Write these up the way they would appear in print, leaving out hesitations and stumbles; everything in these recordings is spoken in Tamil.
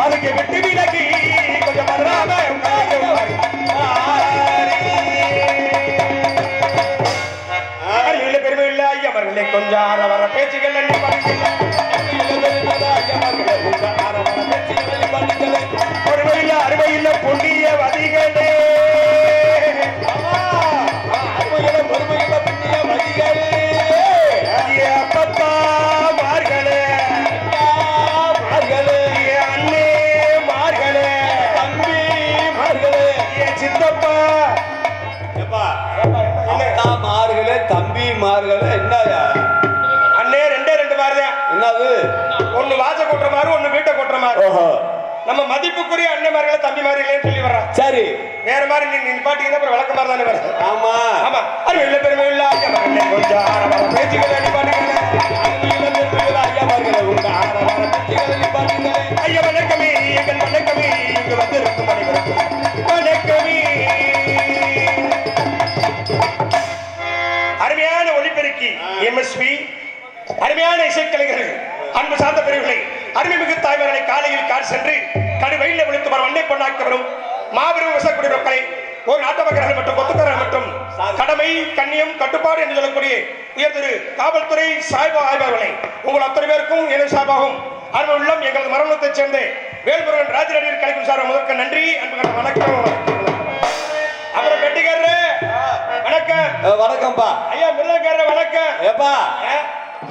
அதுக்கு விட்டு விலகி கொஞ்சம் மதுராம பெருமை இல்ல ஐயவர்களே கொஞ்சம் ஆற வர பேச்சுகள் பொறுமையில்ல அருமையில்ல புண்ணிய வதிகளே பொறுமையில்ல புண்ணிய வதிகளே அப்பத்தா மார்களே மார்களே அண்ணே மார்களே தம்பி மார்களே சித்தப்பா மார்களே தம்பி மார்களே என்னயா அண்ணே ரெண்டே ரெண்டு மாதிரிதான் என்னது ஒண்ணு வாச கொட்டுற மாதிரி ஒண்ணு வீட்டை கொட்டுற மாதிரி நம்ம மதிப்புக்குரிய அண்ணன்மார்களே தம்பி மார்களே சொல்லி வர்றான் சரி வேற மாதிரி நீ நிப்பாட்டீங்கன்னா அப்புறம் விளக்க மாதிரி தானே வரும் ஆமா ஆமா அது வெள்ள பெருமை இல்ல கொஞ்சம் பேச்சுக்களை நிப்பாட்டுங்க ஐயா வணக்கமே எங்கள் வணக்கமே இங்கு வந்து இருக்கும் அனைவருக்கும் வணக்கமே அருமையான ஒளிபெருக்கி எம்எஸ்பி அருமையான இசைக்கலைஞர்கள் அன்பு சார்ந்த பிரிவுகளை அருமைமிகு தாய்மார்களை காலையில் கார் சென்று கடு வெயில விழுத்து வரும் அன்னை பொண்ணாக்க வரும் மாபெரும் விசக்கூடிய மக்களை ஒரு நாட்டு மக்கள் மற்றும் கொத்துக்காரர்கள் மற்றும் கடமை கண்ணியம் கட்டுப்பாடு என்று சொல்லக்கூடிய உயர்திரு காவல்துறை சாய்பா ஆய்வாளர்களை உங்கள் அத்தனை பேருக்கும் எனது சார்பாகவும் அன்பு உள்ளம் எங்களது மரணத்தைச் சேர்ந்த வேல்முருகன் ராஜநடிகர் கலைக்கும் சார் முதற்க நன்றி அன்புகள் வணக்கம் அப்புறம் பெட்டிக்காரரு வணக்கம் வணக்கம்பா ஐயா மில்லக்காரரு வணக்கம் ஏப்பா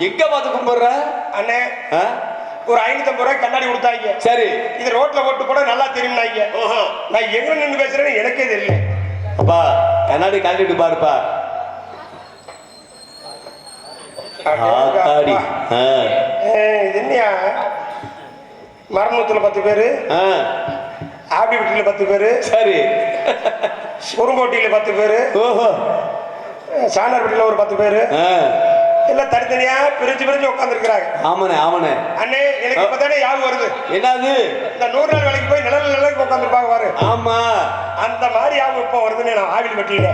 எங்க பார்த்து கும்பிடுற அண்ணே ஒரு 550 ரூபாய் கண்ணாடி கொடுத்தாங்க சரி இது ரோட்ல போட்டு கூட நல்லா தெரியும் நான் எங்க நின்று பேசுறேன்னு எனக்கே தெரியல அப்பா கண்ணாடி காட்டிட்டு பாருப்பா ஆத்தாடி இது என்னையா மரணத்துல 10 பேரு ஆபி வீட்டில 10 பேரு சரி குறுங்கோட்டியில 10 பேரு ஓஹோ சாணார் வீட்டில ஒரு 10 பேரு எல்லாம் தனித்தனியா பிரிஞ்சு பிரிஞ்சு உட்கார்ந்து இருக்கிறாங்க ஆமாண்ணே ஆமாண்ணே அண்ணே எனக்கு இப்பதானே யாவும் வருது என்னது இந்த 100 நாள் வேலைக்கு போய் நிழலுக்கு உட்காந்துருப்பாங்க பாரு ஆமா அந்த மாதிரி யாவும் இப்ப வருதுன்னு நான் ஆவில் வெட்டியில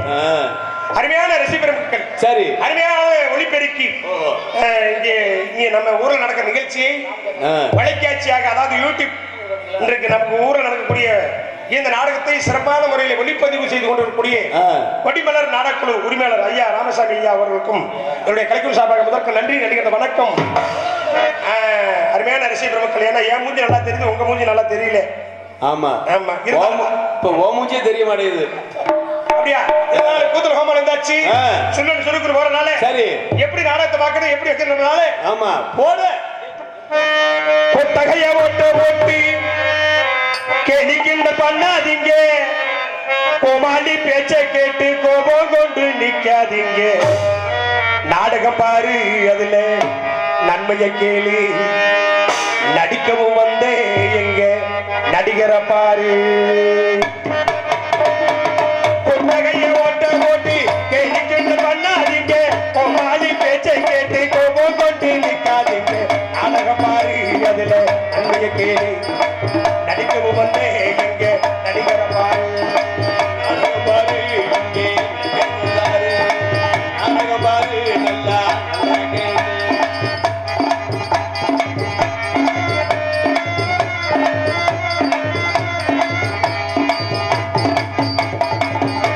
அருமையான ரசிகர்கள் சரி அருமையான ஒளிபெருக்கி இங்கே நம்ம ஊரில் நடக்கிற நிகழ்ச்சியை தொலைக்காட்சியாக அதாவது யூடியூப் இன்றைக்கு நம்ம ஊரில் நடக்கக்கூடிய இந்த நாடகத்தை சிறப்பான முறையில் ஒளிப்பதிவு செய்து கொண்டிருக்கக்கூடிய கொடிமலர் நாடகக்குழு உரிமையாளர் ஐயா ராமசாமி ஐயா அவர்களுக்கும் என்னுடைய கலைக்கும் சார்பாக முதற்கு நன்றி நடிகர் வணக்கம் அருமையான ரசிகர் மக்கள் ஏன்னா என் மூஞ்சி நல்லா தெரியுது உங்க மூஞ்சி நல்லா தெரியல ஆமா ஆமா இப்ப ஓ மூஞ்சியே தெரிய மாட்டேங்குது அப்படியா கூத்துல ஹோமம் இருந்தாச்சு சுண்ணன் சுருக்குரு போறனால சரி எப்படி நாடகத்தை பார்க்கணும் எப்படி வைக்கிறதுனால ஆமா போடு கொட்டகைய ஓட்டு ஓட்டி கேலிக்கிண்ட பண்ணாதீங்க கோமாளி பேச்ச கேட்டு கோபம் கொண்டு நிக்காதீங்க நாடகம் பாரு அதுல நன்மைய கேளு நடிக்கவும் வந்தே எங்க நடிகரை பாரு கொட்டகைய ஓட்ட ஓட்டி கேலிக்கிண்ட பண்ணாதீங்க கோமாளி பேச்ச கேட்டு கோபம் கொண்டு நிக்காதீங்க நாடகம் பாரு அதுல நன்மைய கேளு நடிக்கவும் வந்தே எங்க நடிகர பாரு நாடகம் பாரு இங்கே நாடகம் பாரு நல்லா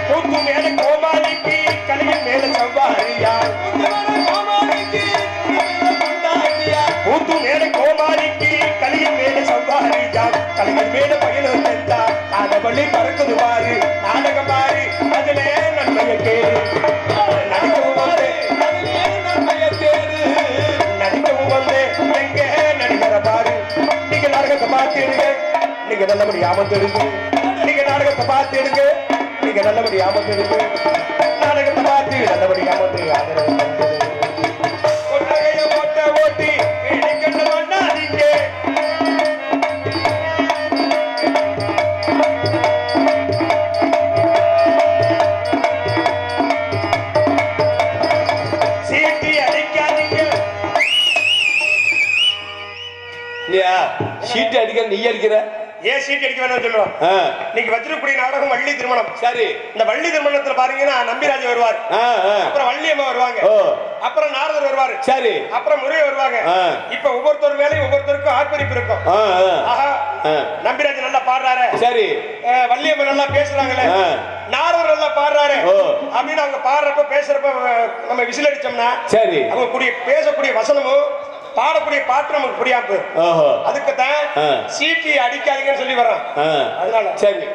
கூத்து மேல கோமாளிக்கு கலையின் மேல சவாரியா கூத்து மேல கோமாளிக்கு கலையின் மேல சவாரியா கலைஞர் மேல பயணம் செஞ்சா நாடவழி பறக்குது பாரு நாடகம் பாரு அதுல நன்மைய கேடு நடிக்கவும் வந்து நன்மைய கேடு நடிக்கவும் வந்து எங்க நடிகர பாரு நீங்க நாடகத்தை பார்த்துடுங்க நீங்க நல்லபடி ஆமந்தெடுங்க நீங்க நாடகத்தை பார்த்துடுங்க நீங்க நல்லபடி ஆமந்தெடுங்க நாடகத்தை பார்த்து நல்லபடி ஆமந்து ஆதரவு ஓட்ட ஓட்டி இடிக்கட்டு பண்ணாதீங்க சீட்டு அடிக்கிற நீ அடிக்கிற ஏன் சீட்டு அடிக்க வேணும்னு சொல்லுவான் இன்னைக்கு வச்சிருக்கக்கூடிய நாடகம் வள்ளி திருமணம் சரி இந்த வள்ளி திருமணத்துல பாத்தீங்கன்னா நம்பிராஜ் வருவார் அப்புறம் வள்ளி அம்மா வருவாங்க அப்புறம் நாரதர் வருவாரு சரி அப்புறம் முருகன் வருவாங்க இப்ப ஒவ்வொருத்தர் மேலையும் ஒவ்வொரு ஒருத்தருக்கும் ஆர்ப்பரிப்பு இருக்கும். ஆ, ஆ. ஆஹா, ஆ. நம்பிராஜ் நல்லா பாடுறாரு, சரி. வள்ளியம்மன் நல்லா பேசுறாங்களே, ஆ. நாரவர் நல்லா பாடுறாரு ஓ. அப்படின்னு அவங்க பாடுறப்ப பேசுறப்ப நம்ம விசில் அடிச்சோம்னா சரி. அவங்க பேசக்கூடிய வசனமும் பாடக்கூடிய பாட்டு நமக்கு புரியாம போயிடும். ஓஹோ. அதுக்கு தான் ஆ. சீட்டி அடிக்காதீங்கன்னு சொல்லி வர்றோம். ஆ. அதனால சரி.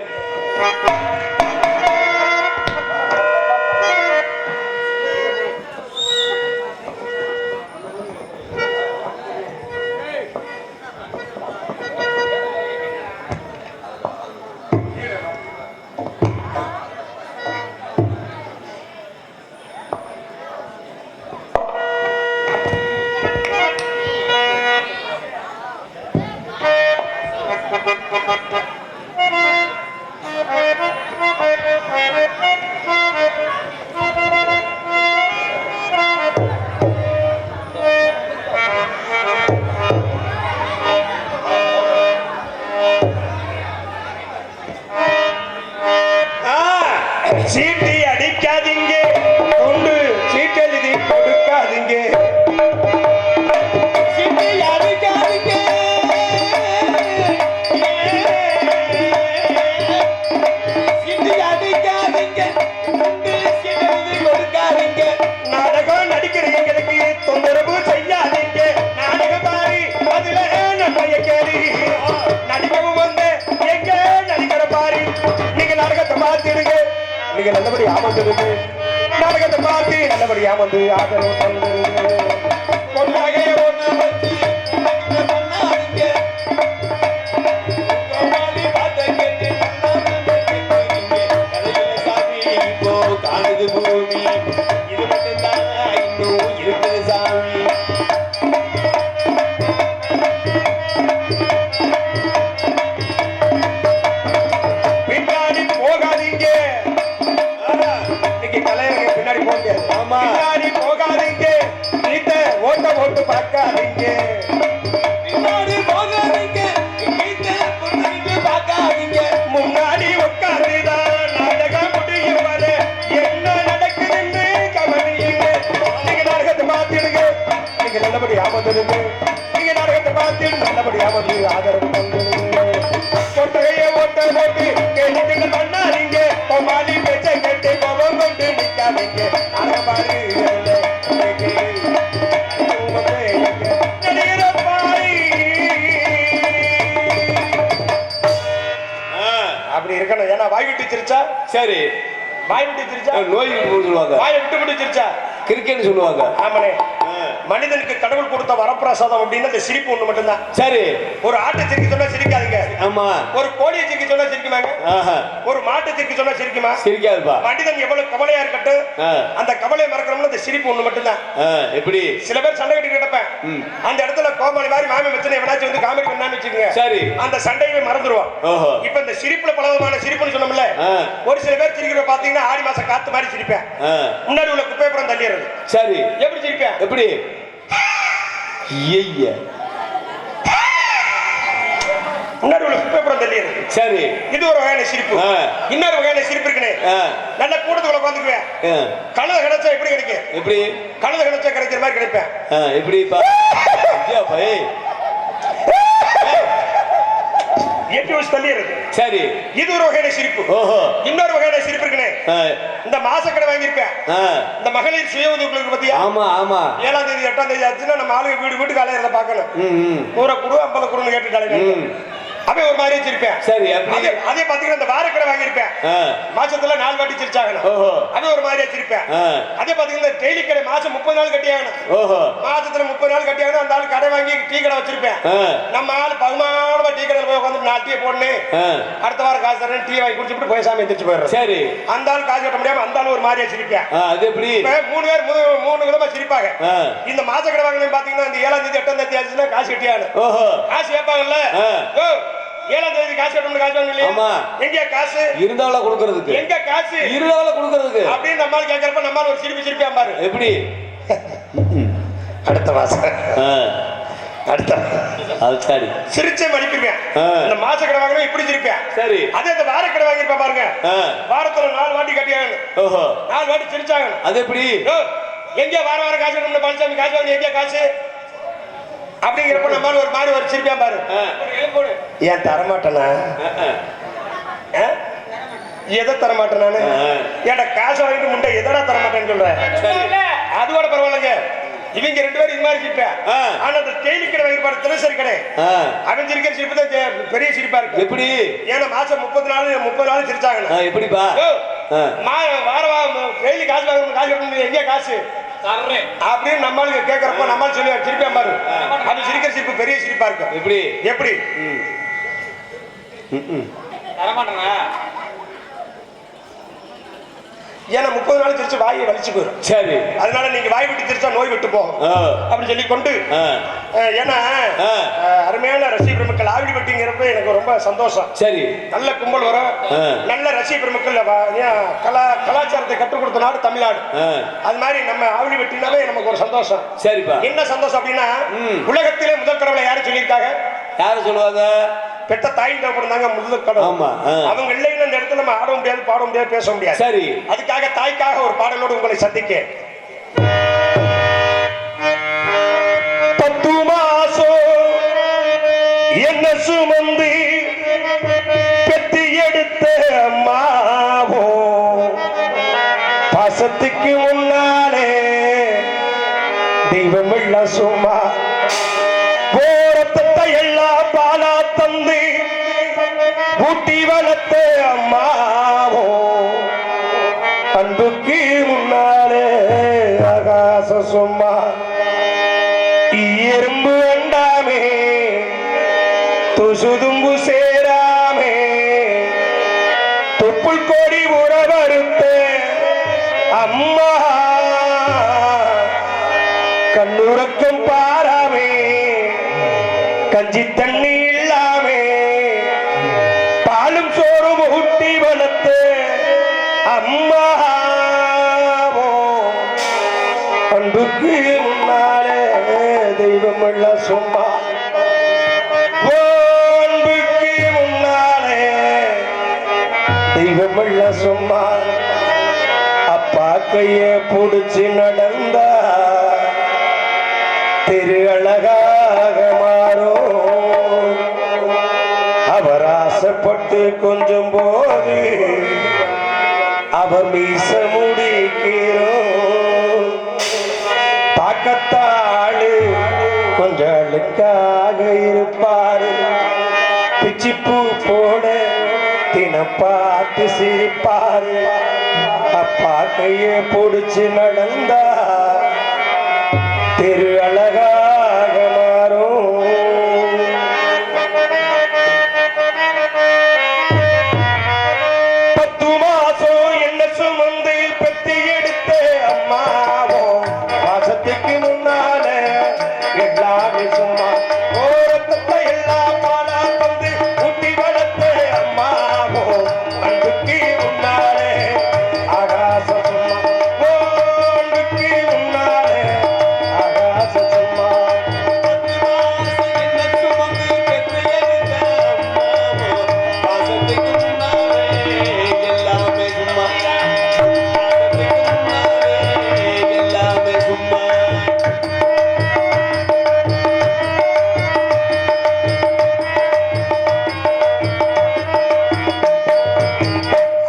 சீட்டி அடிக்காதீங்க, கொண்டு சீட்டெழுதி கொடுக்காதீங்க. சீட்டி அடிக்காதீங்க, சீட்டி அடிக்காதீங்க, சீட்டெழுதி கொடுக்காதீங்க. நாடகம் நடிக்கிறீங்களுக்கு தொந்தரவு செய்யாதீங்க. நாடகம் பாரு, அதுல நம்மைய கேளு. நடிக்கவும் வந்து எங்க நடிக்கிற பாரு. நீங்க நாடகத்தை பார்த்துடுங்க, நீங்க நல்லபடி ஆமந்துடுங்க. நாடகத்தை பார்த்து நல்லபடி ஆமந்து ஆதரவு தந்துடுங்க. பொன்னாகை ஒண்ணு வச்சு பண்ணாதீங்க. கோமாளி பாட்டை கேட்டு கதையில சாமி இப்போ காணுது பூமி. இது மட்டும்தான் இன்னும் இருக்குது சாமி. பின்னாடி போகாதீங்க. இன்னைக்கு கலைஞர்கள் பின்னாடி போக முடியாது. ஆமா. பின்னாடி போகாதீங்க, நீத்த ஓட்டு பார்க்காதீங்க. பின்னாடி போகாதீங்க, வீட்டை பொண்ணுகிட்டு பார்க்காதீங்க. முன்னாடி உட்கார்ந்துதான் நாடகம் முடியும் வரை என்ன நடக்குதுன்னு கவனியுங்க. நீங்க நாடகத்தை பார்த்துடுங்க, நீங்க நல்லபடி ஆமந்துடுங்க. நீங்க நாடகத்தை பார்த்து நல்லபடி ஆமந்து ஆதரவு தந்துடுங்க. கொட்டையை ஓட்ட போட்டு கேட்டு பண்ணாதீங்க. கோமாளி பேச்சை கேட்டு கோபம் கொண்டு நிற்காதீங்க. நாடகம் பாரு நடிகிற பாரு. அப்படி இருக்கணும். ஏன்னா வாய் விட்டு சிரிச்சா, சரி. வாய் விட்டு சிரிச்சா நோய் சொல்லுவாங்க, வாயை விட்டு விட்டு சிரிச்சா கிரிக்கெட் சொல்லுவாங்க. ஆமாண்ணே. மனிதனுக்கு கடவுள் கொடுத்த வரப்பிரசாதம் அப்படின்னு அந்த சிரிப்பு ஒண்ணு மட்டும்தான். சரி. ஒரு ஆட்டை சிரிக்க சொன்னா சிரிக்காதீங்க. ஆமா. ஒரு கோழியை சிரிக்க சொன்னா சிரிக்குமாங்க? ஆஹா. ஒரு மாட்டை சிரிக்க சொன்னா சிரிக்குமா? சிரிக்காதுப்பா. மனிதன் எவ்வளவு கவலையா இருக்கட்டும், அந்த கவலையை மறக்கணும்னு அந்த சிரிப்பு ஒண்ணு மட்டும்தான். எப்படி? சில பேர் சண்டை கட்டி கிடப்பேன், அந்த இடத்துல கோமாளி மாதிரி மாமி வச்சு எவனாச்சும் வந்து காமெடி பண்ணான்னு வச்சுக்கோங்க, சரி, அந்த சண்டையை மறந்துடுவான். ஓஹோ. இப்ப இந்த சிரிப்புல பலவிதமான சிரிப்புன்னு சொன்னோம்ல, ஒரு சில பேர் சிரிக்கிற பாத்தீங்கன்னா ஆடி மாசம் காத்து மாதிரி சிரிப்பேன், முன்னாடி உள்ள குப்பைப்புறம் தள்ளிடுறது. சரி. எப்படி சிரிப்பேன்? எப்படி? ஐய, முன்னாடி உள்ள குப்பைப்புறம் தள்ளிடுறது. சரி. இது ஒரு வகையான சிரிப்பு. இன்னொரு வகையான சிரிப்பு இருக்குனே, நல்ல கூட்டத்துக்குள்ள உட்காந்துக்குவேன், கழுத கிடைச்சா எப்படி கிடைக்கும்? எப்படி? கழுத கிடைச்சா கிடைக்கிற மாதிரி கிடைப்பேன். எப்படி? எட்டு வருஷம் தள்ளிடுறது. சரி. இது ஒரு வகையான சிரிப்பு. ஓஹோ. இன்னொரு வகையான சிரிப்பு இருக்குனே, இந்த மாசக்கடை வாங்கியிருப்பேன், இந்த மகளிர் சுய உதவி குழுக்கு பத்தியா? ஆமா ஆமா. 7ஆம் தேதி 8ஆம் தேதி ஆச்சுன்னா நம்ம ஆளுங்க வீடு வீட்டுக்கு அலையிறத பார்க்கணும். 100 குடு 50 குடுன்னு கேட்டுட்டாங்க. அப்ப ஒரு மாதிரி சிரிப்பேன். சரி. அதே பாத்தீங்கன்னா இந்த வாரக்கடை வாங்கியிருப்பேன், மாசத்துல 4 வாட்டி சிரிச்சாகணும். அது ஒரு மாதிரியா சிரிப்பேன். அதே பாத்தீங்கன்னா டெய்லி கடை மாசம் 30 நாள் கட்டி ஆகணும். மாசத்துல 30 நாள் கட்டி ஆகணும். அந்த ஆள் கடை வாங்கி டீ கடை வச்சிருப்பேன். நம்ம ஆள் பகுமானமா டீ கடையில் போய் உட்காந்து 4 டீ போடணும், அடுத்த வாரம் காசு தரேன், டீ வாங்கி குடிச்சுட்டு போய் சாமி எந்திரிச்சு போயிடுறோம். சரி. அந்த ஆள் காசு கட்ட முடியாம அந்த ஆள் ஒரு மாதிரியா சிரிப்பேன். அது எப்படி? 3 பேர் 3 விதமா சிரிப்பாங்க. இந்த மாச கடை வாங்கணும் பாத்தீங்கன்னா இந்த 7ஆம் தேதி 8ஆம் தேதி ஆச்சுன்னா காசு கட்டி ஆகணும். காசு கேட்பாங்கல்ல, 7ஆம் தேதி காசு கட்டணும், காசு வாங்க இல்லையா? எங்க காசு இருந்தாலும் கொடுக்கறதுக்கு, எங்க காசு இருந்தாலும் கொடுக்கறதுக்கு அப்படின்னு நம்மால் கேட்கறப்ப நம்மால் ஒரு சிரிப்பு சிரிப்பா பாரு. எப்படி? அடுத்த மாசம் அடுத்த சரி சிரிச்சே மடிப்பிருப்பேன். இந்த மாச கடை வாங்கணும் இப்படி சிரிப்பேன். சரி. அதே இந்த வார கடை வாங்கிருப்பா பாருங்க, வாரத்துல 4 வாட்டி கட்டி ஆகணும். 4 வாட்டி சிரிச்சாகணும். அது எப்படி? எங்க வாரம் காசு கட்டணும், பழனிசாமி காசு வாங்க, எங்க காசு அப்படிங்கிறப்ப நம்மால ஒரு மாதிரி ஒரு சிரிப்பா பாரு. ஏன் தரமாட்டேனா? எதை தரமாட்டேன் நானு? ஏன்டா காசு வாங்கிட்டு முண்டை எதடா தரமாட்டேன்னு சொல்றேன். அது கூட பரவாயில்லைங்க. இவங்க 2 பேரும் இது மாதிரி சிரிப்பா. ஆனா அந்த தேனி கடை வாங்கிப்பாரு தினசரி கடை. அவன் சிரிக்கிற சிரிப்பு தான் பெரிய சிரிப்பா இருக்கு. எப்படி? ஏன்னா மாசம் 30 நாள் சிரிச்சாங்க. எப்படிப்பா? வாரம் டெய்லி காசு வாங்கணும், காசு வாங்கணும், எங்க காசு அப்படின்னு நம்மளுக்கு கேட்கறப்ப நம்மளால சொல்லி சிரிப்பா பாரு. அது சிரிக்கிற சிரிப்பு பெரிய சிரிப்பா இருக்கு. எப்படி? எப்படி? தரமாட்டேனா? ஏன்னா 30 நாள் சிரிச்சு வாயை வலிச்சு போயிடும். சரி, அதனால நீங்க வாய் விட்டு சிரிச்சா நோய் விட்டு போகும் அப்படின்னு சொல்லி கொண்டு, ஏன்னா அருமையான ரசிக பெருமக்கள் ஆவடி பட்டிங்கிறப்ப எனக்கு ரொம்ப சந்தோஷம். சரி, நல்ல கும்பல் வரும், நல்ல ரசிக பெருமக்கள் கலாச்சாரத்தை கற்றுக் கொடுத்த நாடு தமிழ்நாடு. அது மாதிரி நம்ம ஆவடி பட்டினாவே நமக்கு ஒரு சந்தோஷம். சரிப்பா. என்ன சந்தோஷம் அப்படின்னா, உலகத்திலே முதல் கடவுளை யாரு சொல்லியிருக்காங்க? யாரு சொல்லுவாங்க? பெற்ற தாயின் தகப்பன் தாங்க முதல் கடவுள். அவங்க இல்லைன்னு அந்த இடத்துல நம்ம ஆட முடியாது, பாட முடியாது, பேச முடியாது. சரி, அதுக்காக தாய்க்காக ஒரு பாடலோடு உங்களை சந்திக்க. 10 மாசம் என்ன சுமந்து பெத்து எடுத்த அம்மாவோ, பாசத்துக்கு முன்னாலே தெய்வம் இல்ல சும்மா, போரத்தை எல்லாம் பாலா தந்து ஊட்டி வளர்த்த அம்மாவோ, அன்புக்கு முன்னாலே ஆகாச சும்மா, எறும்பு அண்டாமே துசுதும்பு சேராமே, தொப்புள் கோடி உறவறுத்த அம்மா, கண்ணுறக்கம் பாராமே, கஞ்சி தண்ணி இல்லாமே, பாலும் சோறும் ஊட்டி வளர்த்த அம்மாவோ, அன்புக்கு முன்னாலே தெய்வம் இல்ல சும்மா, அன்புக்கு முன்னாலே தெய்வம் இல்ல சும்மா, அப்பா கைய புடிச்சு நடந்தா திரு அழகாக மாறும், அவர் ஆசைப்பட்டு கொஞ்சம் போது அவர் மீச முடிக்கிறோம், பார்க்கத்தாளு கொஞ்சம் அழுக்காக இருப்பாரு, பிச்சிப்பூ போட தினம் பார்த்து சிரிப்பாரு, அப்பா கைய புடிச்சு நடந்தா திரு அழகாக மாறும். 10 மாசம் என்ன சுமந்து பெத்து எடுத்த அம்மாவோ, மாசத்துக்கு முன்னால எல்லாமே சும்மா, ஓரத்தை எல்லாம் பாலா வந்து ஊட்டி வளர்த்த அம்மாவோ, அன்புக்கு முன்னாலே ஆகாச சும்மா, அன்புக்கு முன்னாலே ஆகாச சும்மா. 10 மாசம் என்ன சுமந்து பெத்து எடுத்த அம்மாவோ, மாசத்துக்கு முன்னாலே எல்லாமே சும்மா, மாசத்துக்கு முன்னாலே எல்லாமே சும்மா.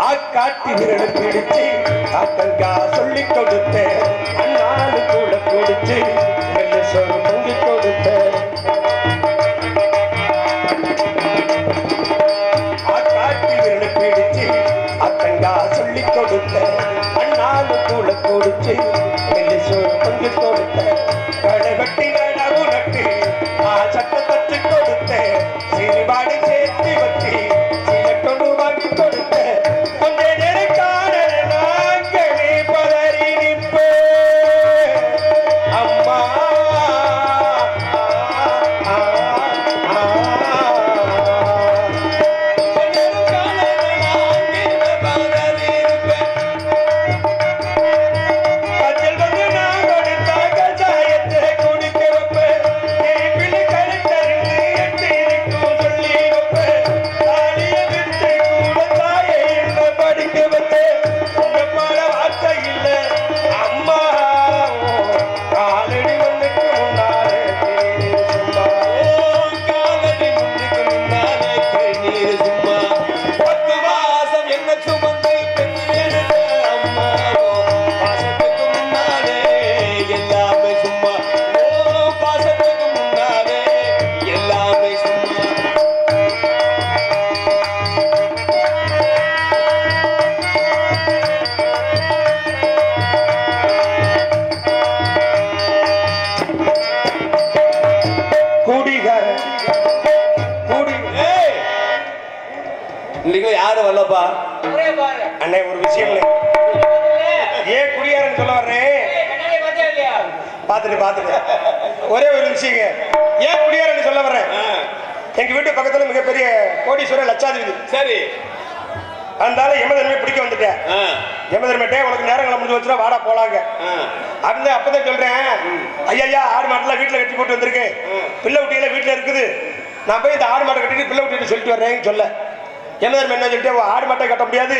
ஆக்காட்டி விரல் பிடிச்சு ஆத்தங்கா சொல்லி கொடுத்தேன், அண்ணாடு கூட பிடிச்சு நெல்லு சோறு பொங்கி கொடுத்தேன், ஆக்காட்டி விரல் பிடிச்சு ஆத்தங்கா சொல்லி கொடுத்தேன், அண்ணாடு கூட பிடிச்சு நெல்லு சோறு பொங்கி கொடுத்தேன், கடை வெட்டி நடவு நட்டு சட்டை தச்சு கொடுத்தேன், சிறுபாடு சேர்த்து வச்சு சில கொண்டு வாங்கி கொடுத்தேன், கொஞ்ச நேரம் காணல நாங்களே பதறி நிற்ப குடிகார குடி ஏய், இன்னைக்கு யாரு வரலப்பா? அண்ணே ஒரு விஷயம் ஏன் குடியாரன்னு சொல்ல வர்றேன் பாத்துட்டு ஒரே ஒரு விஷயங்க ஏன் குடியாரன்னு சொல்ல வர்றேன். எங்க வீட்டு பக்கத்துல மிகப்பெரிய கோடீஸ்வரர் லட்சாதிபதி. சரி, அதனால யமதர்மே பிடிக்க வந்துட்டேன். யமதர்மேட்டே உனக்கு நேரங்களை முடிஞ்சு வச்சுனா வாடா போலாங்க. அப்பதான் சொல்றேன், ஐயா ஆடு மாட்டெல்லாம் வீட்டுல கட்டி போட்டு வந்திருக்கு, பிள்ளை குட்டியெல்லாம் வீட்டுல இருக்குது, நான் போய் இந்த ஆடு மாட்டை கட்டிட்டு பிள்ளை குட்டிட்டு சொல்லிட்டு வர்றேன்னு சொல்ல. யமதர்ம என்ன சொல்லிட்டு, ஆடு மாட்டை கட்ட முடியாது,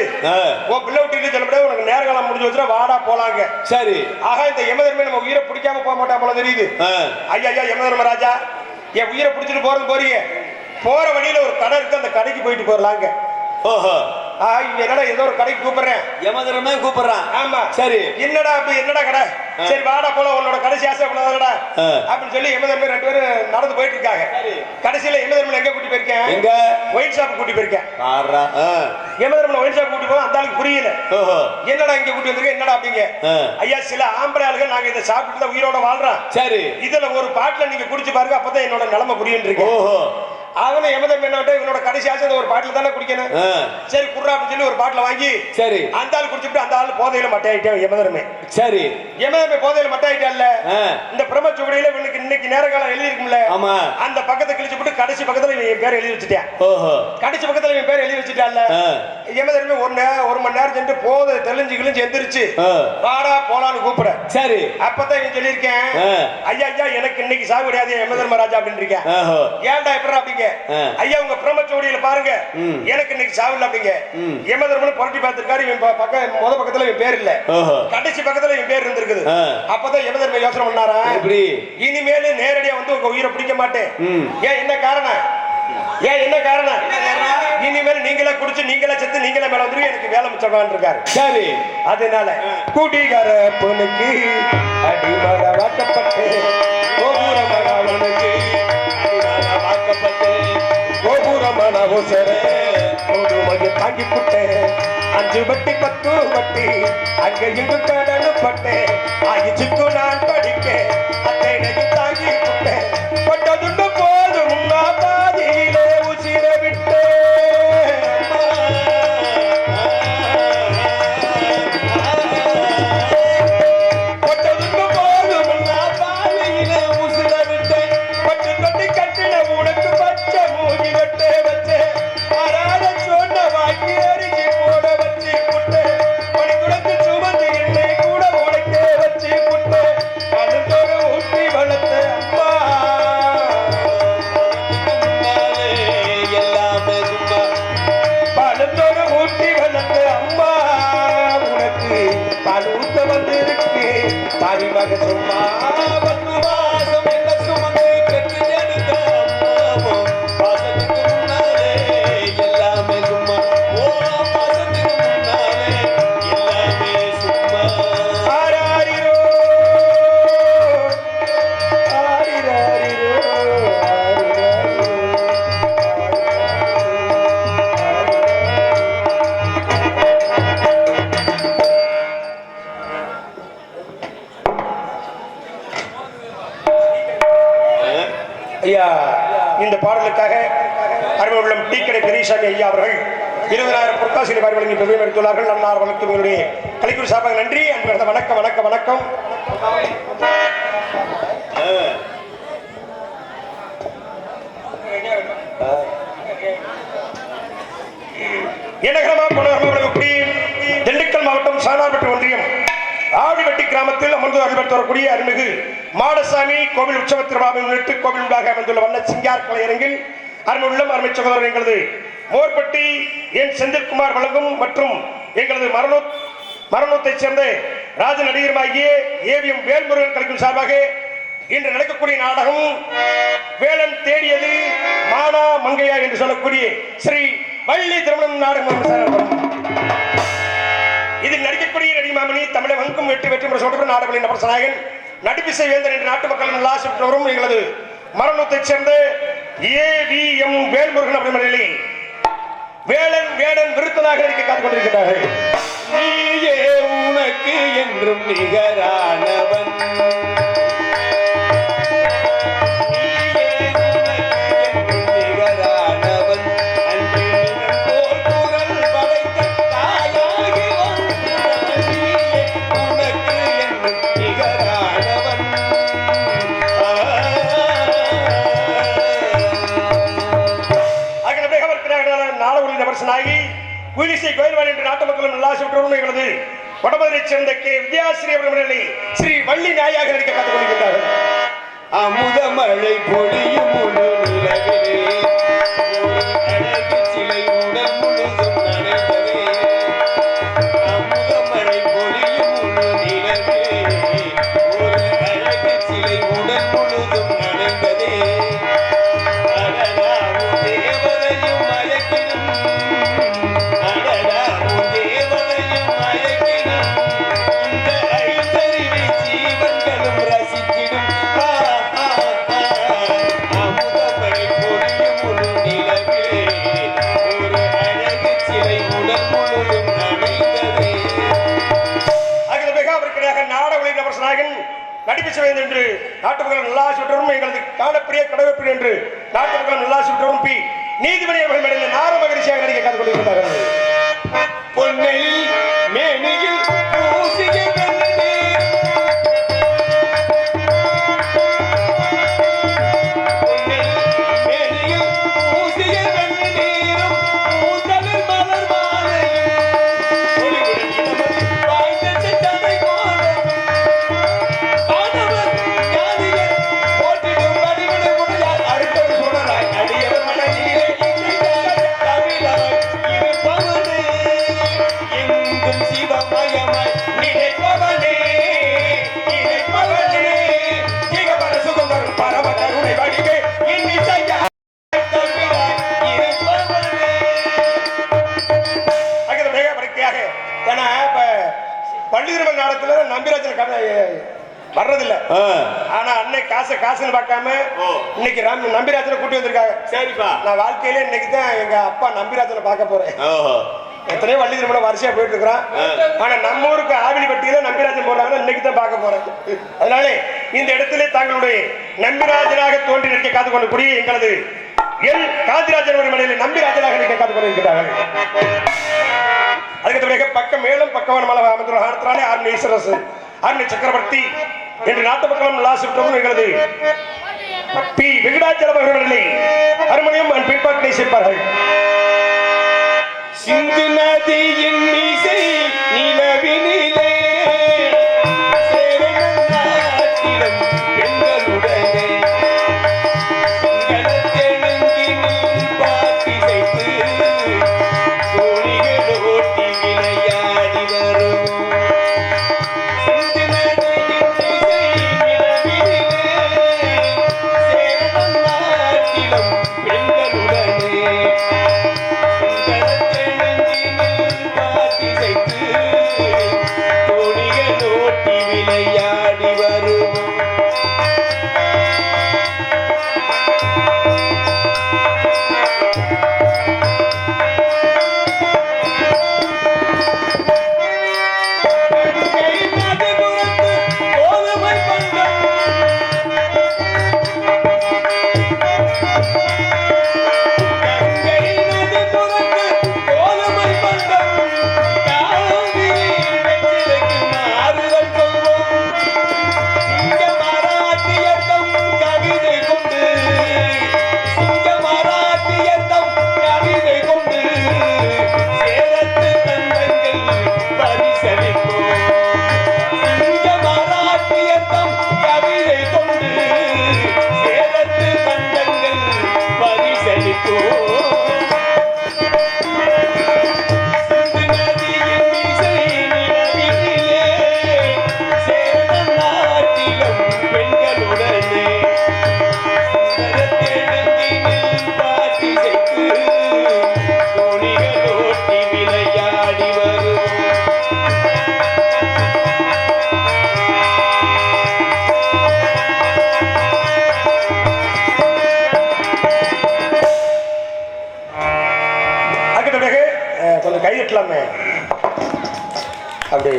உன் பிள்ளை குட்டிட்டு சொல்ல முடியாது, உனக்கு நேரங்களை முடிஞ்சு வச்சுனா வாடா போலாங்க. சரி. ஆக இந்த யமதர்மே நம்ம உயிரை பிடிக்காம போக மாட்டா போல தெரியுது. ஐயா யமதர்ம ராஜா, என் உயிரை பிடிச்சிட்டு போறது போறீங்க, போற வழியில ஒரு கடை இருக்கு, அந்த கடைக்கு போயிட்டு போறலாங்க. ஓஹோ, என்னடா ஏதோ ஒரு கடைக்கு கூப்பிடுறேன். யமதர்மே கூப்பிடுறான். ஆமா. சரி. என்னடா என்னடா கடை? சரி வாடா போல, உன்னோட கடைசி ஆசை பண்ணாதடா அப்படின்னு சொல்லி யமதர்மர் 2 பேரும் நடந்து போயிட்டு இருக்காங்க. கடைசியில யமதர்மன் எங்க கூட்டி போயிருக்கேன்? எங்க? ஒயின் ஷாப் கூட்டி போயிருக்கேன். பாறா. யமதர்மன் ஒயின் ஷாப் கூட்டி போவோம், அந்த ஆளுக்கு புரியல. ஓஹோ, என்னடா இங்க கூட்டி வந்திருக்க, என்னடா அப்படிங்க. ஐயா சில ஆம்பளை ஆளுங்க நாங்க இதை சாப்பிட்டு தான் உயிரோட வாழ்றோம். சரி. இதுல ஒரு பாட்டில நீங்க குடிச்சு பாருங்க, அப்பதான் என்னோட நிலைமை புரியும் இருக்கு. ஓஹோ, அவனை யமதர்மன் என்ன, இவனோட கடைசி ஆசை ஒரு பாட்டில தானே குடிக்கணும். சரி குர்ரா அப்படின்னு சொல்லி ஒரு பாட்டில வாங்கி, சரி அந்த ஆள் குடிச்சுட்டு அந்த ஆள் போதையில மட்டையாயிட்டான் யமதர்மே. சரி, யமதர்மே போதையில மட்டையாயிட்டான்ல, இந்த பிரம்மச்சுவடியில இவனுக்கு இன்னைக்கு நேர காலம் எழுதி இருக்கும்ல, ஆமா, அந்த பக்கத்தை கிழிச்சு போட்டு கடைசி பக்கத்துல இவன் பேர் எழுதி வச்சுட்டான். ஓஹோ, கடைசி பக்கத்துல இவன் பேர் எழுதி வச்சுட்டான்ல. யமதர்மே ஒரு மணி நேரம் சென்று போதை தெளிஞ்சு கிழிஞ்சு எந்திரிச்சு வாடா போலான்னு கூப்பிட. சரி, அப்பதான் இவன் சொல்லியிருக்கேன், ஐயா எனக்கு இன்னைக்கு சாவு கிடையாது யமதர்ம ராஜா அப்படின்னு இருக்கேன். ஏன்டா எப்படா அப்படிங்க, ஐயா உங்க பிரம்மச்சோடியில பாருங்க எனக்கு இன்னைக்கு சாவு அப்படிங்க. யமதர்மன் புரட்டி பார்த்திருக்காரு, இவன் முத பக்கத்துல இவன் பேர் இல்ல, கடைசி பக்கத்துல இவன் பேர் இருந்திருக்குது. அப்பதான் யமதர்மன் யோசனை பண்ணாரா, இனிமேல நேரடியா வந்து உங்க உயிரை பிடிக்க மாட்டேன். ஏன் என்ன காரணம், இனிமேல் நீங்களே குடிச்சு நீங்களே செத்து நீங்களே மேல வந்து எனக்கு வேலை மிச்சம் இருக்காரு. சரி, அதனால குடிகார பொண்ணுக்கு அடிமட வாக்கப்பட்டு கோபுரமனவனுக்கு வாக்கப்பட்டு கோபுரமான தாங்கி புட்டேன் 5 வட்டி 10 வட்டி அங்க இங்கு கடனுப்பட்டேன். ஆயிச்சுக்கு நான் படிக்க அத்தைனையும் தாங்கி புட்டேன். கொட்டதுண்டு போதும் பாதியிலே உசிர விட்டேன். கொட்டதுண்டு போதும் பாதியிலே உசிர விட்டேன். பட்டு தொட்டி கட்டின உனக்கு பச்சை மூங்கி வெட்டே வச்சேன். ஆறாத சொன்ன வாக்கி அரிசி போட வச்சு புட்டேன். பணிக்குடத்து சுமந்து என்னை கூட உனக்கே வச்சு புட்டேன். கழுத்தோடு ஊட்டி வளர்த்த அம்மா எல்லாமே சும்மா. பழத்தோடு ஊட்டி வளர்த்த அம்மா உனக்கு பால் ஊத்த வந்து இருக்கு தாய் மக சும்மா. 10 மாசம் என்ன சுமந்து பெற்று எடுத்த அம்மாவோ பாசத்துக்கு முன்னாலே எல்லாமே சும்மா. ஓ பாசத்துக்கு முன்னாலே எல்லாமே சும்மா. ஆராரிரோ ஆரிராரிரோ ஐயா இந்த பாடலுக்காக அருமை உள்ளம் டீ கடை பெரியசாமி ஐயா அவர்கள் 20,000 பொற்காசு ரூபாய் வழங்கி பெருமை எடுத்துள்ளார்கள். அன்னார் வழக்கு உங்களுடைய கலைக்குழு சார்பாக நன்றி. அன்பு வணக்கம் வணக்கம் வணக்கம். எனகரமா போனவர்கள் திண்டுக்கல் மாவட்டம் சாணார்பட்டு ஒன்றியம் ஆடிவட்டி கிராமத்தில் அமர்ந்து அருள்பெற்று வரக்கூடிய அருள்மிகு மாடசாமி கோவில் உற்சவ திருவிழாவை முன்னிட்டு கோவில் முன்பாக அமைந்துள்ள வண்ண சிங்கார் கலையரங்கில் அருமை உள்ளம் அருமை சகோதரர் எங்களது மோர்பட்டி என் செந்தில்குமார் வழங்கும் மற்றும் எங்களது மரணத்தைச் சேர்ந்த ராஜ நடிகருமாகிய ஏவிஎம் வேல்முருகன் கலைக்கும் சார்பாக இன்று நடக்கக்கூடிய நாடகம் வேலன் தேடியது மானா மங்கையா என்று சொல்லக்கூடிய ஸ்ரீ வள்ளி திருமணம் நாடகம். இதில் நடிக்கக்கூடிய நடிமாமணி தமிழகம் வெற்றி சொல்ற நாடகளின் நபர்சனாயகன் நடிப்பிசை வேந்தன் என்று நாட்டு மக்கள் நல்லா சுற்றவரும் எங்களது மரணத்தைச் சேர்ந்த ஏவிஎம் வேல்முருகன் அப்படின்ற வேலன் வேடன் விருத்தனாக நடிக்க காத்துக் கொண்டிருக்கிறார்கள். நீயே உனக்கு என்றும் நிகரானவன், நீயே குயிலிசை கோயில்வாள் என்று நாட்டு மக்களும் நல்லா சுற்றணும் எங்களது வடமதுரைச் சேர்ந்த கே வித்யாஸ்ரீ அவர்களை ஸ்ரீ வள்ளி நாயாக நடிக்க காத்துக் கொண்டிருக்கிறார்கள். அமுத மழை பொழியும் முழு நிலவிலே ஒரு அழகு சிலை உடல் முழுதும் நனைந்ததே. அமுத மழை பொழியும் முழு நிலவிலே ஒரு அழகு சிலை உடல் முழுதும் நனைந்ததே. அடடா உன் தேவதையும் மயக்கிடும், அடடா உன் தேவதையும் மயக்கிடும், இந்த ஐந்தறிவு ஜீவன்களும் ரசித்திடும். அமுதமழை பொழியும் முழு நிலவிலே ஒரு அழகு சிலை உடல் முழுதும் நனைந்ததே. அகில மிக அவருக்காக நாட ஒளி நபர்சனாகன் நடிப்பு செய்வது என்று நாட்டு மக்கள் நல்லா சுற்றரும் எங்களது காணப்பிரிய கடவுப்பிரி என்று நாட்டு மக்கள் நல்லா சுற்றரும் பி நீதிபதி அவர்கள் மேடையில் நார மகிழ்ச்சியாக நடிக்க காத்துக் கொண்டிருக்கிறார்கள். பொன்னையில் மேனியில் பூசிய கண்ணீர், பொன்னையில் மேனியில் பூசிய கண்ணீரும் பூந்தளிர் மலர் மாலையும் ஒளிவுடன் இளமதி வாய்ந்த செந்தனை கோலம் ஆனவர் ஞானியர் போற்றிடும் வடிவிட உடையார் அடுத்தவர் சுடராய் அடியவர் மனதிலே இசையாய் தமிழாய் இருப்பவனே எங்கும் சிவமயமாய் நினைப்பவனே நினைப்பவனே திகபர சுகமரும் பரம கருணை வடிவே இன்னிசையாய் தமிழாய் இருப்பவனே. அகில மிக பரிக்கையாக ஏன்னா இப்ப பள்ளி திருமண நாடகத்துல நம்பிராஜன் வர்றதில்ல. ஆனா அன்னை காசுன்னு பார்க்காம இன்னைக்கு நம்பிராஜனை கூட்டி வந்திருக்காங்க. சரிப்பா. நான் வாழ்க்கையில இன்னைக்கு தான் எங்க அப்பா நம்பிராஜனை பார்க்க போறேன். ஓஹோ. எத்தனையோ வள்ளி திருமணம் வரிசையா போயிட்டு இருக்கிறான். ஆனா நம்ம ஊருக்கு ஆவிலிப்பட்டியில நம்பிராஜன் போடுறாங்கன்னா இன்னைக்கு தான் பார்க்க போறேன். அதனால இந்த இடத்திலே தாங்களுடைய நம்பிராஜனாக தோன்றி நிற்க காத்து கொண்டு கூடிய எங்களது எல் காந்திராஜன் ஒரு மனையில் நம்பிராஜனாக நிற்க காத்து கொண்டு இருக்கிறார்கள். அதுக்கு பிறகு பக்கம் மேலும் பக்கவான அமர்ந்தாலே ஆர்மி ஈஸ்வரசு ஆர்மி சக்கரவர்த்தி என்று நாட்டு மக்களும் நல்லா சுற்றவும் எங்களது பி வெங்கடாச்சலம் அவர்களை அருமணியும் பின்பாட்டினை சேர்ப்பார்கள். சிந்து நதியின் மீசை நிலவினிலே சேரனும் நாட்டிலும் பெண்களுடனே சிங்களத்தெலுங்கினில் பாட்டிசைத்து தோணிகளோட்டி விளையாடி வரும். சிந்து நதியின் மீசை நிலவினிலே சேரனும் நாட்டிலும் பெண்களுடனே விளையாடி வரும். கோதுமை பண்டம் கங்கை நதி புறத்து கோதுமை பண்டம் காவிரி வெற்றிலைக்கு மாறுதல் சொல்வோம். சிங்க மராட்டியத்தம் கவிதை கொண்டு சிங்க மராட்டியத்தம் கவிதை கொண்டு சேரத்து தந்தங்கள் பரிசளிப்போம். சிங்க மராட்டியத்தம் கவிதை கொண்டு சேரத்து தந்தங்கள் பரிசளிப்போம். சிந்து நதியின் மீசை நிலவினிலே சேரனும் நாட்டிலும் பெண்களுடனே சிங்களத்தெலுங்கினில் பாட்டிசைத்து தோணிகளோட்டி விளையாடி வரும். அதுக்கு பிறகு கொஞ்சம் கையெட்டலாமே அப்படி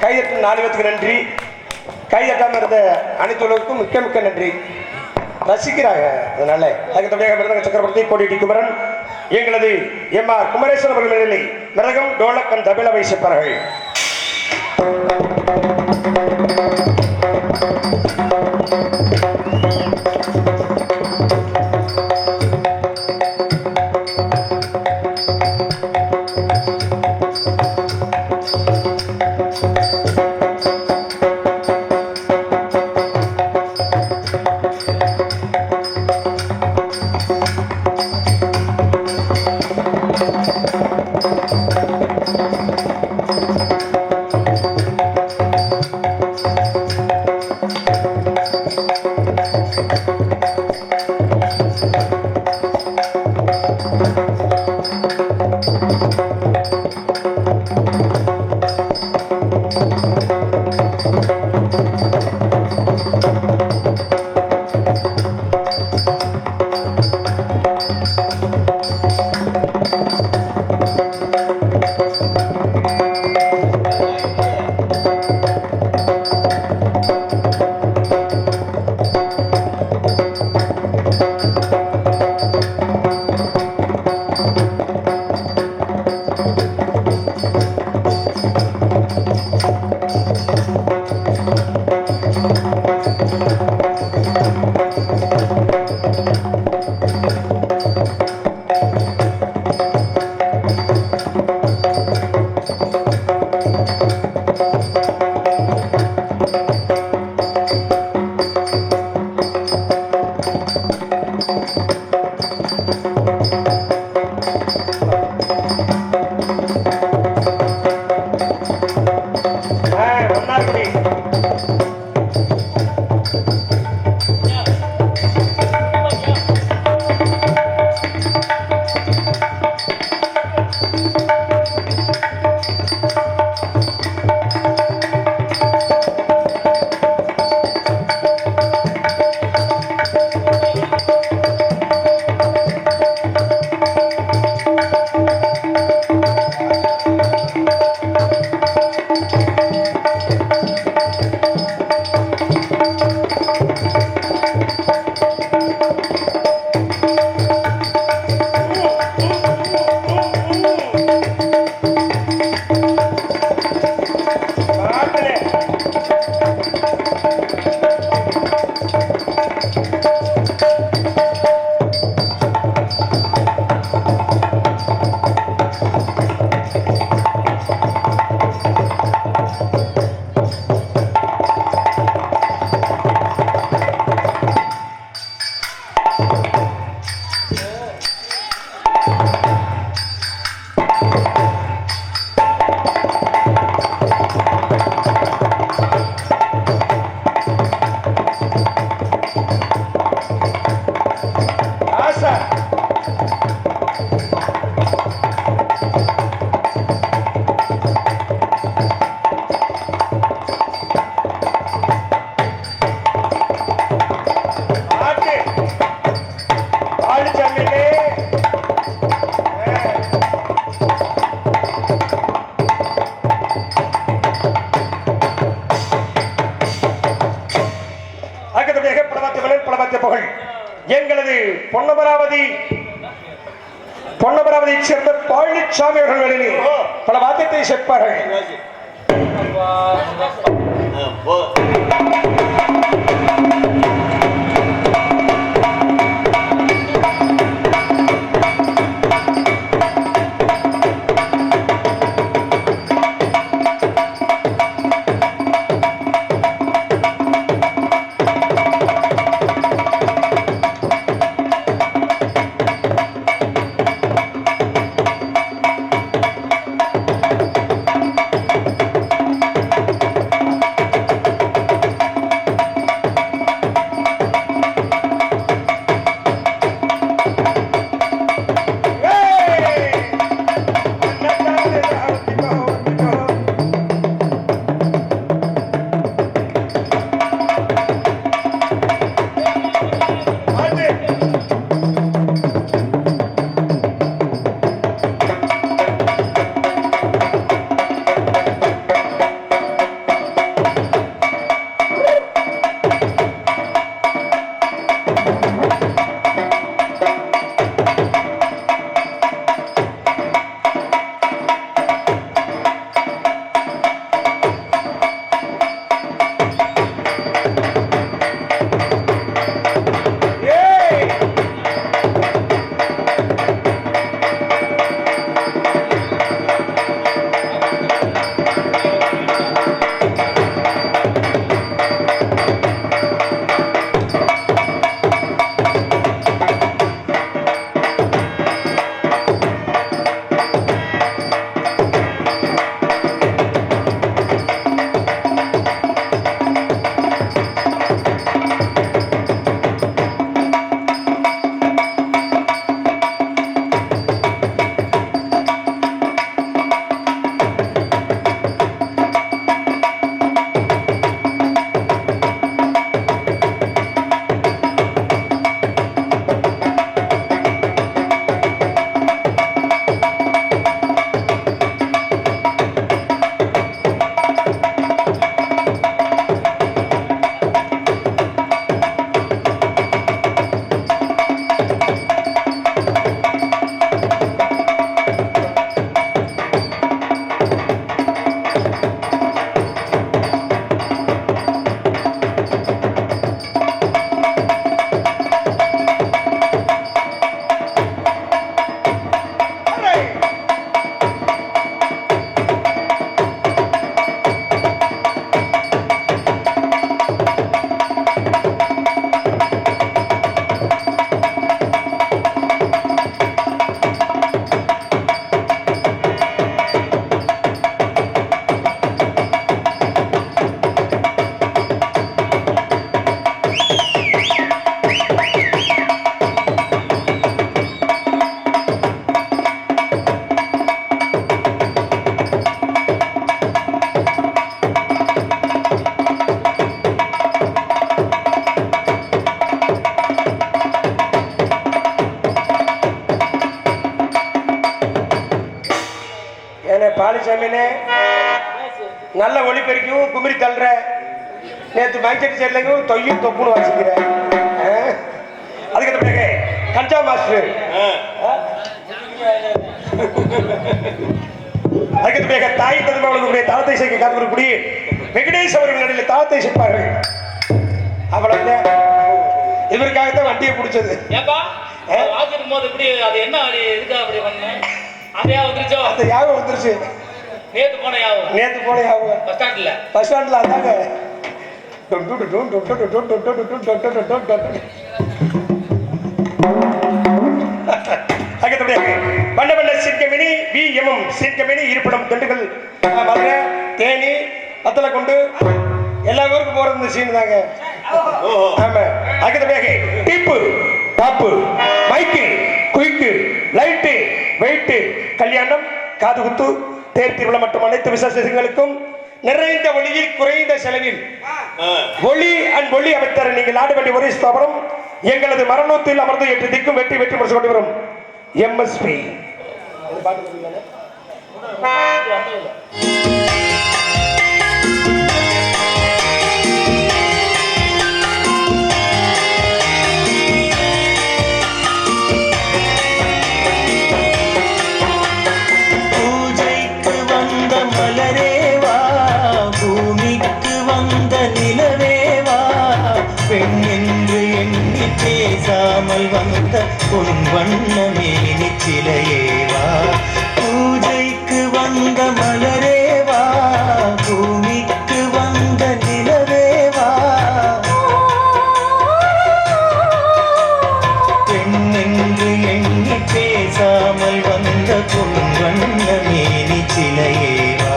கையெட்டு 4 பேத்துக்கு நன்றி. கையெட்டாம இருந்த அனைத்துலருக்கும் மிக்க மிக்க நன்றி. ரசிக்கிறாங்க. அதனால அதுக்கு மிருதங்க சக்கரவர்த்தி கோடி குமரன் எங்களது எம்ஆர் குமரேஸ்வரன் அவர்கள் மேலே மிருதகம் டோலக் தபில வைசிப்பார்கள். எங்களது பொன்னமராவதியைச் சேர்ந்த பழனிசாமி அவர்களிலே பல வாத்தியத்தை சேர்ப்பார்கள். பாலிசாமினே நல்ல ஒளிபெருக்கும் குமிரி தள்ளுற நேற்று மைக்கெட் சேர்லையும் தொய்யும் தொப்புன்னு வச்சுக்கிறேன். அதுக்கு பிறகு கஞ்சா மாஸ்டர் அதுக்கு பிறகு தாய் ததுமாவுடைய தாளத்தை சேர்க்க காத்துக்கூடிய வெங்கடேஷ் அவர்கள் நடுவில் தாளத்தை சேர்ப்பார்கள். அவ்வளவு இவருக்காகத்தான் வண்டியை பிடிச்சது. அந்த யாகம் வந்துருச்சு. நேத்து போன யாகம் பஸ் ஸ்டாண்ட்ல அதாங்க சிங்கமினி BMM சிங்கமினி இருப்பிடம் திண்டுக்கல் மதுரை தேனி அத்தலை கொண்டு எல்லா ஊருக்கும் போறது இந்த சீன் தாங்க. ஆமா அதுக்கு பிறகு டிப்பு டாப்பு மைக்கு குயிக்கு லைட்டு வெயிட்டு கல்யாணம் காது குத்து தேர் திருவிழா மற்றும் அனைத்து விசேஷங்களுக்கும் நிறைந்த ஒளியில் குறைந்த செலவில் ஒளி அண்ட் ஒளி அமைத்தர நீங்கள் ஆட வேண்டிய ஒரே ஸ்தாபனம் எங்களது மரணத்தில் அமர்ந்து 8 திக்கும் வெற்றி வெற்றி முடிச்சு கொண்டு வரும் MSP. பேசாமல் வந்த பொன் வண்ணமேனி சிலையேவா பூஜைக்கு வந்த மலரேவா பூமிக்கு வந்த நிலவேவா பெண்ணென்று எண்ணி பேசாமல் வந்த பொன் வண்ணமேனி சிலையேவா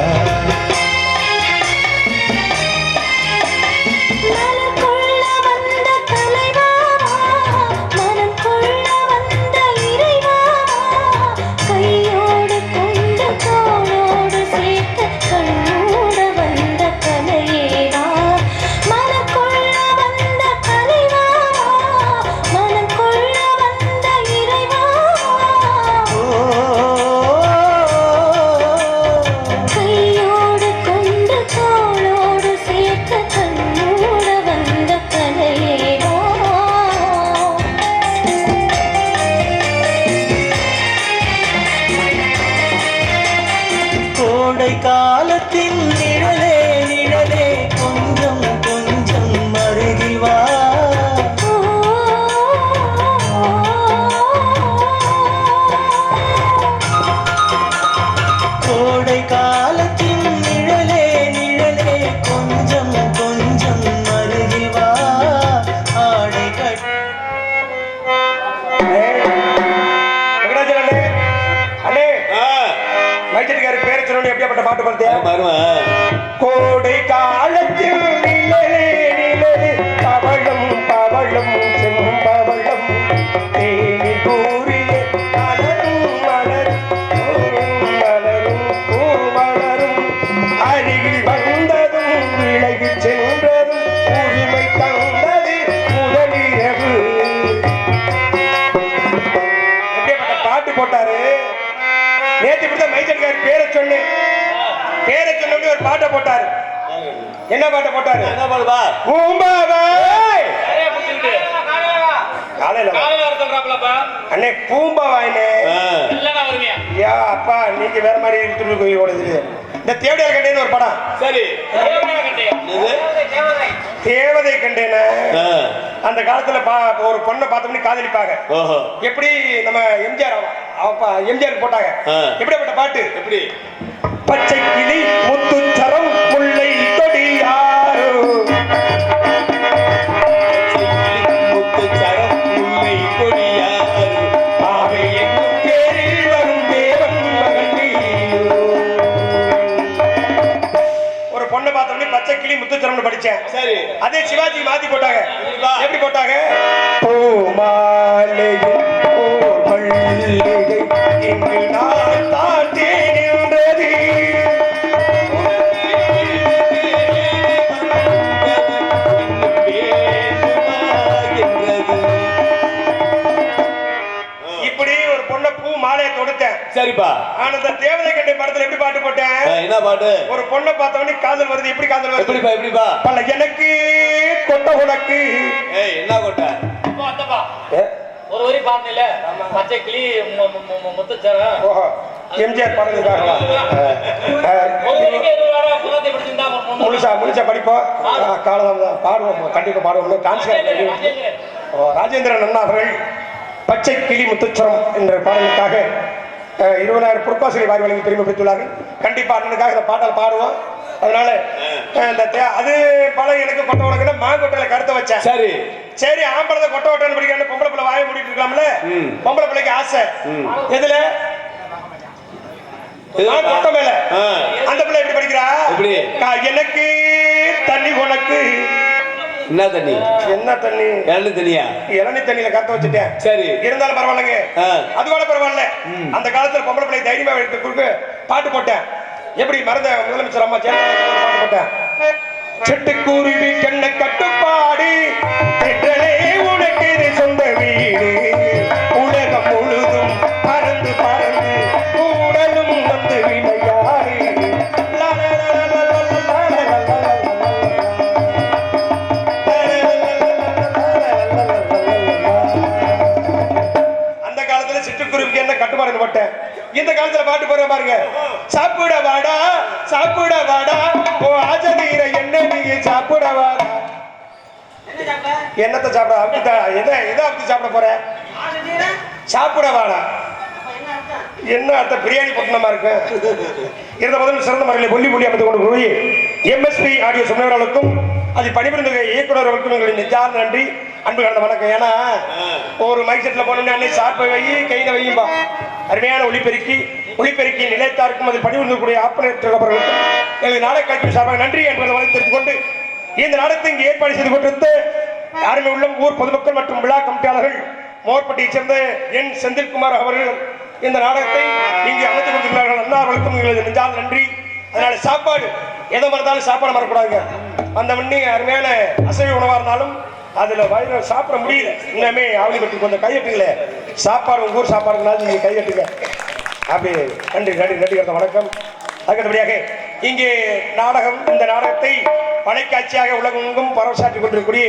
கோடை காலத்தின் நிழலே நிழலே கொஞ்சம் கொஞ்சம் அருகில் வா கோடை காலத்தின் நிழலே நிழலே கொஞ்சம் கொஞ்சம் அருகில் வா ஆடை கட்டி வெங்கடாச்சலம் அண்ணே மைச்சடிக்காரு பேரை சொன்ன எப்படியாப்பட்ட பாட்டு பார்த்தியா கோடை காலத்தில் நிழலே நிழலே பவளம் பவளம் செம்பவளம் தேனில் கூறிய மலரும் மலரும் மலரும் பூமலரும் அருகில் வந்ததும் விலகி சென்றதும் உரிமை தந்தது முதலிரவு எப்படியாப்பட்ட பாட்டு போட்டாரு நேற்று இப்படிதான் மைச்சடிக்காரு பேரை சொன்னேன் பேரை சொன்ன ஒரு பாட்டை போட்டாரு என்ன பாட்டை போட்டாரு அண்ணே பூம்பாவாயினே அப்பா நீங்க வேற மாதிரி திருப்பி ஓடுது இந்த தேவதையார் கண்டேன்னு ஒரு படம் சரி தேவதை கண்டேன அந்த காலத்துல ஒரு பொண்ணை பார்த்தோம்னு காதலிப்பாங்க எப்படி நம்ம எம்ஜிஆர் எம்ஜிஆர் போட்டாங்க எப்படிப்பட்ட பாட்டு எப்படி பச்சை கிளி முத்துச்சரம் முல்லை கொடியாரோ முத்துச்சரம் முல்லை கொடியாரோ ஆவை என்னும் பேரில் வரும் தேவன் மகன் நீயோ. ஒரு பொண்ணை பார்த்தோம்னே பச்சை கிளி முத்துச்சரம்னு படிச்சேன் சரி அதே சிவாஜி மாத்தி போட்டாங்க எப்படி போட்டாங்க இங்கு நான் தாண்டி நின்றது இப்படி ஒரு பொண்ணை பூ மாலையை தொடுத்தேன் சரிப்பா ஆனந்த தேவதை கண்டை படத்துல எப்படி பாட்டு போட்டேன் என்ன பாட்டு ஒரு பொண்ணை பார்த்தவனே காதல் வருது எப்படி காதல் வருது எப்படிப்பா எப்படிப்பா பல எனக்கு கொட்ட உனக்கு என்ன கொட்ட ஒரு வரி பாடல பச்சை கிளி முத்துச்சரம் எம்ஜிஆர் பாடுறதுக்காக முழுசா படிப்போம் காலம் பாடுவோம் கண்டிப்பா பாடுவோம் டான்ஸ் ராஜேந்திரன் அண்ணா அவர்கள் பச்சை கிளி முத்துச்சரம் என்ற பாடலுக்காக 20,000 பொற்காசுகளை வாரி வழங்கி பெருமைப்படுத்தியுள்ளார்கள் கண்டிப்பா அண்ணனுக்காக இந்த பாடல் பாடுவோம் அதனால அது பல எனக்கு கொட்ட உனக்குன்னா மாங்கொட்டையில கருத்தை வச்சேன் சரி சரி ஆம்பளை கொட்ட ஓட்டன்னு படிக்க பொம்பளை பிள்ளை வாய மூடிட்டு இருக்கலாம்ல பொம்பளை பிள்ளைக்கு ஆசை எதுல கொட்ட மேல அந்த பிள்ளை எப்படி படிக்கிறா எனக்கு தண்ணி உனக்கு என்ன தண்ணி என்ன தண்ணி இளநீ தண்ணியா இளநீ தண்ணியில கத்த வச்சுட்டேன் சரி இருந்தாலும் பரவாயில்லைங்க அது கூட பரவாயில்ல அந்த காலத்துல பொம்பளை பிள்ளை தைரியமா எடுத்து குறுக்கு பாட்டு போட்டேன் எப்படி மறந்த முதலமைச்சர் அம்மா ஜெயலலிதா பாட்டு போட்டேன் சிட்டுக்குருவி கண்ண கட்டுப்பாடு உனக்கு சொந்த வீடு உலகம் முழுதும் பறந்து பறந்து உடலும் வந்து விளையாடு அந்த காலத்துல சிட்டுக்குருவிக்கு என்ன கட்டுப்பாடு போட்டேன் இந்த காலத்துல பாட்டு போற பாருங்க சாப்பிட வாடா ஓ ஆஜதீர என்ன நீ சாப்பிட வாடா என்னத்தை சாப்பிட அவித்தா எதை எதை அவித்து சாப்பிட போற சாப்பிட வாடா என்ன அர்த்தம் பிரியாணி பட்டணமா இருக்கு இருந்த முதல் சிறந்த முறையில் பொல்லி பொல்லி அமைத்து கொண்டு போய் எம்எஸ்பி ஆடியோ சொன்னவர்களுக்கும் அது பணிபுரிந்த இயக்குனர் அவர்களுக்கும் எங்களுடைய நெஞ்சார்ந்த நன்றி அன்பு கலந்த வணக்கம். ஏன்னா ஒரு மைக் செட்ல போனோம்னா அன்னைக்கு சாப்பை வை கையில வையும்பா அருமையான ஒளிப்பெருக்கி நிலையத்தாருக்கும் அதில் பணிபுரிந்தக்கூடிய ஆப்பரேட்டர் அவர்களுக்கும் எங்களுக்கு நாடக கல்வி சார்பாக நன்றி என்பதை வளர்த்து கொண்டு இந்த நாடகத்தை இங்கு ஏற்பாடு செய்து கொண்டிருந்த அருமை உள்ளம் ஊர் பொதுமக்கள் மற்றும் விழா கமிட்டியாளர்கள் மோர்பட்டியைச் சேர்ந்த என் செந்தில்குமார் அவர்கள் இந்த நாடகத்தை இங்கு அமைத்துக் கொடுத்திருக்கிறார்கள். அண்ணா அவர்களுக்கும் எங்களது நெஞ்சால் நன்றி. அதனால சாப்பாடு எதை மறந்தாலும் சாப்பாடு மறக்கூடாதுங்க. அந்த மண்ணி அருமையான அசைவ உணவா இருந்தாலும் அதுல வயிறு சாப்பிட முடியல. இன்னமே ஆவணி பற்றி கொஞ்சம் கையெட்டுங்களே சாப்பாடு உங்க ஊர் சாப்பாடுனாலும் நீங்க கையெட்டுங்க. அப்படி நன்றி நன்றி நன்றி வணக்கம். அதுக்கடுத்தபடியாக இங்கே நாடகம் இந்த நாடகத்தை படைக்காட்சியாக உலகெங்கும் பரவசாற்றி கொண்டிருக்கக்கூடிய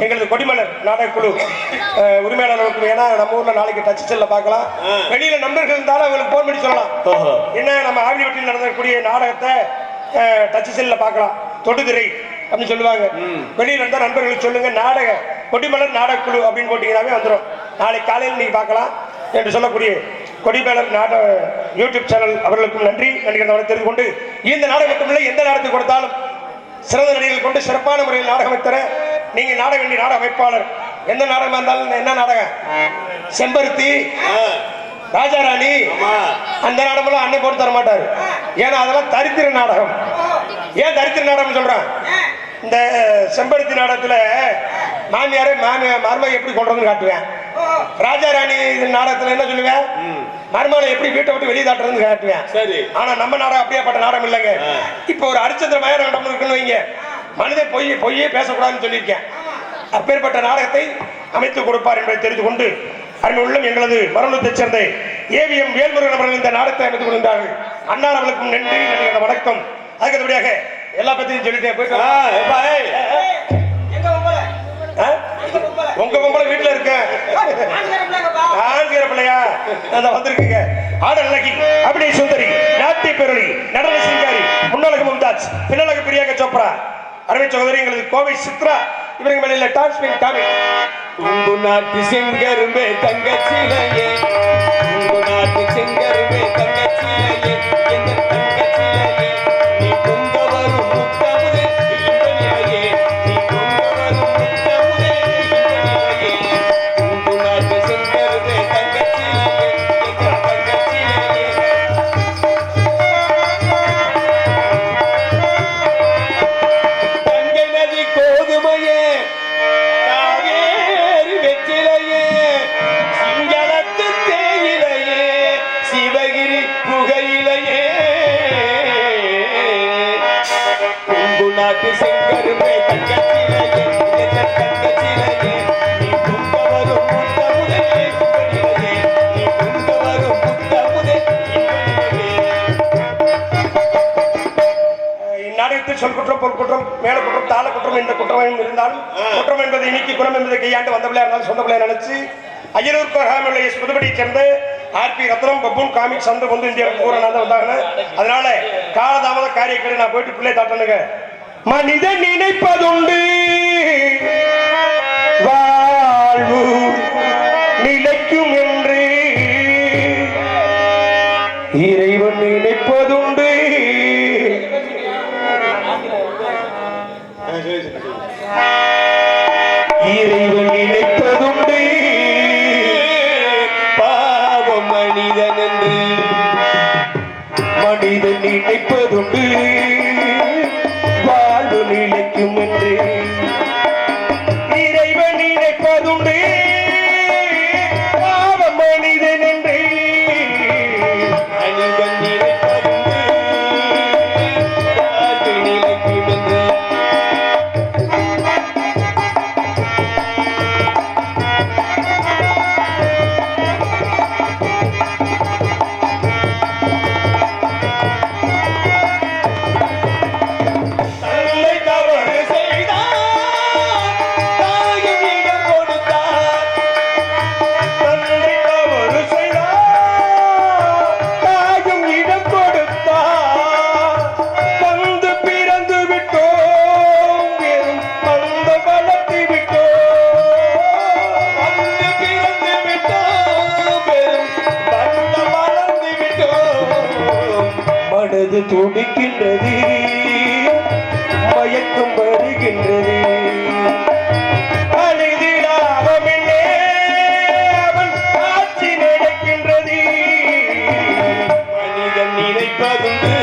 எங்களது கொடிமலர் நாடக குழு உரிமையாளர்களுக்கு ஏன்னா நம்ம ஊர்ல நாளைக்கு டச் செல்ல பார்க்கலாம். வெளியில நண்பர்கள் இருந்தாலும் அவங்களுக்கு போன் பண்ணி சொல்லலாம். என்ன நம்ம ஆவணிவட்டியில் நடந்தக்கூடிய நாடகத்தை டச் செல்ல பார்க்கலாம் தொடுதிரை அப்படின்னு சொல்லுவாங்க. வெளியில இருந்தா நண்பர்களுக்கு சொல்லுங்க நாடக கொடிமலர் நாடக குழு அப்படின்னு போட்டீங்கன்னாவே வந்துடும். நாளைக்கு காலையில் நீங்க பார்க்கலாம் என்று சொல்லக்கூடிய கொடிமலர் நாடக யூடியூப் சேனல் அவர்களுக்கும் நன்றி தெரிந்து கொண்டு இந்த நாடகம் மட்டுமில்லை எந்த நாடகத்தை கொடுத்தாலும் சிறந்த நடிகர்கள் கொண்டு சிறப்பான முறையில் நாடகம் வைத்தர நீங்க நாடக வேண்டிய நாடக அமைப்பாளர் எந்த நாடகம் இருந்தாலும் என்ன நாடகம் செம்பருத்தி ராஜாராணி அந்த நாடகம்லாம் அன்னை போட்டு தர மாட்டாரு. ஏன்னா அதெல்லாம் தரித்திர நாடகம். ஏன் தரித்திர நாடகம் சொல்றான்? இந்த செம்பருத்தி நாடகத்துல மாமியாரே மருமகை எப்படி கொள்றதுன்னு காட்டுவேன். ராஜாராணி நாடகத்துல என்ன சொல்லுவேன்? மருமகளை எப்படி வீட்டை விட்டு வெளியே தாட்டுறதுன்னு காட்டுவேன். ஆனா நம்ம நாடகம் அப்படியேப்பட்ட நாடகம் இல்லைங்க. இப்ப ஒரு ஹரிச்சந்திர மய நாடகம் இருக்குன்னு வைங்க, மனிதன் பொய்யே பேசக்கூடாதுன்னு சொல்லியிருக்கேன். அப்பேற்பட்ட நாடகத்தை அமைத்து கொடுப்பார் என்பதை தெரிந்து கொண்டு அருமை உள்ளம் எங்களது மரணத்தைச் சேர்ந்த ஏவிஎம் வேல்முருகன் அவர்கள் இந்த நாடகத்தை அமைத்துக் கொண்டிருந்தார்கள். அண்ணா அவர்களுக்கும் நன்றி நன்றி வணக்கம். அதுக்கடுத்தபடியாக எல்லா பத்தியும் சொல்லிட்டேன். உங்க பொம்பளை வீட்டுல இருக்க ஆண்கிற பிள்ளையா அந்த வந்திருக்குங்க. ஆடல் அழகி அப்படியே சுந்தரி நாட்டிய பேரொழி நடன சிங்காரி முன்னழகு மும்தாஜ் பின்னழகு பிரியாங்க சோப்ரா அருமை சகோதரி எங்களது கோவை சித்ரா இவங்க மேல டான்ஸ்மின் காமி உங்கு நாட்டு செங்கருமே தங்கச்சிலையே உங்கு நாட்டு செங்கருமே தங்கச்சிலையே எங்கள் தங்கச்சிலையே நீ பொங்க வரும் முத்தமுதே இன்பநிலையே நீ பொங்க வரும் முத்தமுதே இன்பநிலையே உங்கு நாட்டு செங்கருமே தங்கச்சிலையே எங்கள் தங்கச்சிலையே தங்கை நதி கோதுமையே சிங்களத்து தேயிலையே சிவகிரி புகையிலையே உங்கு நாட்டு செங்கருமே தங்கச்சிலையே தங்கச்சிலையே நீ பொங்க வரும் முத்தமுதே இன்பநிலையே நீ பொங்க வரும் முத்தமுதே இன்பநிலையே. இந்நாடகத்தில் சொல் குற்றம் பொருள் குற்றம் மேல குற்றம் தாள குற்றம் எந்த குற்றம் இருந்தாலும் குற்றம் என்பதை நீக்கி குணம் என்பதை கையாண்டு வந்த பிள்ளையா இருந்தாலும் சொந்த பிள்ளையா நினைச்சு அய்யனூர் புதுப்படியை சேர்ந்த ஆர்பி ரத்னம் பப்புன் காமிக் சந்து வந்து இந்தியாவுக்கு பூரணாக வந்தாங்க. அதனால காலதாமத காரியக்கடை நான் போயிட்டு பிள்ளை தாட்டனுங்க. மனிதன் நினைப்பதுண்டு வாழ்வு நிலைக்கும் என்று இறைவன் நினைப்பதுண்டு இறைவன் நினைப்பதுண்டு பாவம் மனிதன் என்று மனிதன் நினைப்பதுண்டு வாழ்வு நிலைக்கும் என்று இறைவன் நினைப்பதுண்டு பாவம் மனிதன் என்று மனிதன் நினைப்பதுண்டு மனது துடிக்கின்றது, மயக்கம் வருகின்றது. அழுதிடாதமென்னே அவன் ஆட்சி நடக்கின்றது. மனிதன் நினைப்பதுண்டு,